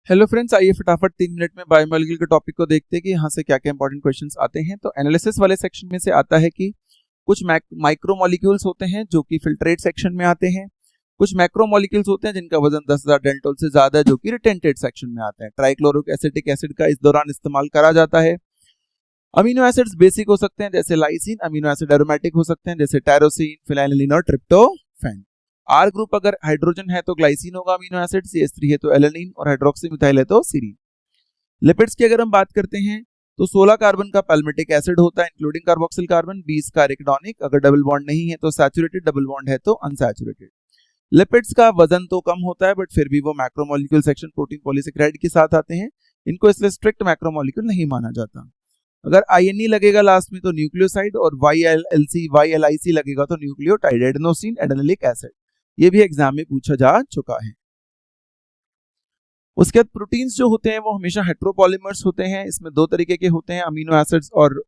Hello friends, आइए फटाफट 3 minute में बायोमोलिक्यूल के टॉपिक को देखते हैं कि यहाँ से क्या क्या इंपॉर्टेंट क्वेश्चंस आते हैं। तो एनालिसिस वाले सेक्शन में से आता है कि कुछ माइक्रोमोलिक्यूल्स होते हैं जो कि फिल्ट्रेट सेक्शन में आते हैं। कुछ मैक्रोमोलिक्यूल्स होते हैं जिनका वजन 10,000 डेल्टोल से ज्यादा है जो कि रिटेंटेड सेक्शन में आते हैं। ट्राइक्लोरिक एसिटिक एसिड का इस दौरान इस्तेमाल करा जाता है। अमीनो एसिड्स बेसिक हो सकते हैं जैसे लाइसिन, अमीनो एसिड एरोमेटिक हो सकते हैं जैसे टायरोसिन, फिनाइलिन और ट्रिप्टोफैन। आर ग्रुप अगर हाइड्रोजन है तो ग्लाइसिन होगा अमीनो एसिड, CH3 है तो एलेनिन और हाइड्रोक्सी मिथाइल है तो सीरीन। लिपिड्स की अगर हम बात करते हैं तो 16 कार्बन का पैल्मेटिक एसिड होता है इंक्लूडिंग कार्बोक्सिल कार्बन, 20 का एरिकॉनिक, अगर डबल बॉन्ड नहीं है तो सैचुरेटेड, डबल बॉन्ड है तो अनसैचुरेटेड। लिपिड्स का वजन तो कम होता है बट फिर भी वो मैक्रोमोलिक्यूल सेक्शन प्रोटीन पॉलीसेकेराइड के साथ आते हैं। इनको इसलिए स्ट्रिक्ट मैक्रोमोलिक्यूल नहीं माना जाता। अगर INE लगेगा लास्ट में तो न्यूक्लियोसाइड, और YLLC YLIC लगेगा तो न्यूक्लियोटाइड, एडेनोसिन एडेनिलिक एसिड। ये भी एग्जाम में पूछा जा चुका है। उसके बाद प्रोटीन्स जो होते हैं वो हमेशा हेट्रोपॉलीमर्स होते हैं। इसमें दो तरीके के होते हैं, अमीनो एसिड्स और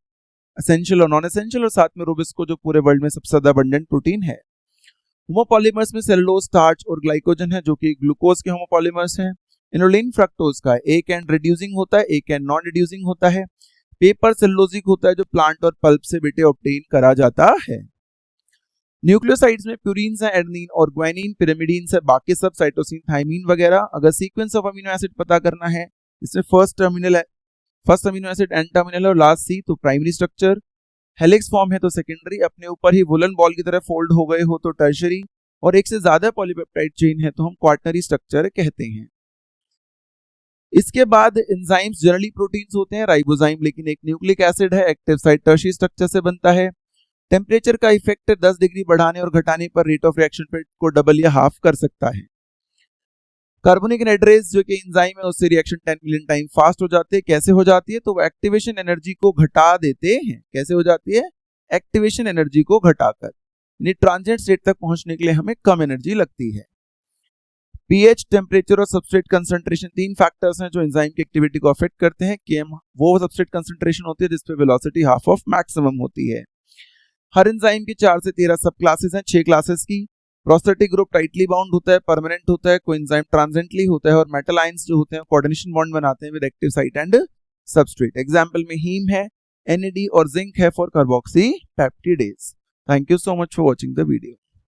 एसेंशियल और नॉन एसेंशियल, और साथ में रोबिस्को जो पूरे वर्ल्ड में सबसे ज्यादा अबंडेंट प्रोटीन है। होमोपॉलीमर्स में सेलुलोज, स्टार्च और ग्लाइकोजन है जो कि ग्लूकोज के होमोपॉलीमर्स हैं। इनोलिन फ्रक्टोज का एक एंड रिड्यूसिंग होता है, एक एंड नॉन रिड्यूसिंग होता है। पेपर सेलुलोजिक होता है जो प्लांट और पल्प से बेटे ऑब्टेन करा जाता है। न्यूक्लियोसाइड्स में प्यूरिन्स है, एडेनिन और ग्वानिन, पिरिमिडीन्स है, बाकी सब साइटोसिन, थाइमीन वगैरह। अगर सीक्वेंस ऑफ अमीनो एसिड पता करना है, इसमें first amino acid N terminal और लास्ट C तो प्राइमरी स्ट्रक्चर। हेलिक्स फॉर्म है तो सेकेंडरी, अपने ऊपर ही वुलन बॉल की तरह फोल्ड हो गए हो तो टर्शरी, और एक से ज्यादा पॉलीपेप्टाइड चेन है तो हम क्वाटरनरी स्ट्रक्चर कहते हैं। इसके बाद एंजाइम्स जनरली प्रोटीन्स होते हैं, राइबोजाइम लेकिन एक न्यूक्लिक एसिड है, एक्टिव साइट टर्शरी स्ट्रक्चर से बनता है। टेम्परेचर का इफेक्ट 10 डिग्री बढ़ाने और घटाने पर रेट ऑफ रिएक्शन को डबल या हाफ कर सकता है। कार्बोनिक एनहाइड्रेज जो कि एंजाइम है उससे रिएक्शन 10 मिलियन टाइम फास्ट हो जाती है। कैसे हो जाती है? तो वो एक्टिवेशन एनर्जी को घटा देते हैं। कैसे हो जाती है? एक्टिवेशन एनर्जी को घटाकर, यानी ट्रांजिएंट स्टेट तक पहुंचने के लिए हमें कम एनर्जी लगती है। पीएच, टेम्परेचर और सबस्ट्रेट कंसंट्रेशन 3 फैक्टर्स हैं जो एंजाइम की एक्टिविटी को अफेक्ट करते हैं। केम वो सबस्ट्रेट कंसंट्रेशन होती है जिसपे वेलोसिटी हाफ ऑफ मैक्सिमम होती है। हर एंजाइम की 4 से 13 सब क्लासेस हैं, 6 क्लासेस की। प्रोस्थेटिक ग्रुप टाइटली बाउंड होता है, परमानेंट होता है, कोएंजाइम ट्रांजिएंटली होता है, और मेटल आयंस जो होते हैं कोऑर्डिनेशन बॉन्ड बनाते हैं with active site and substrate. Example में हीम है, NAD और जिंक है for carboxy peptidase. Thank you so much for watching the video.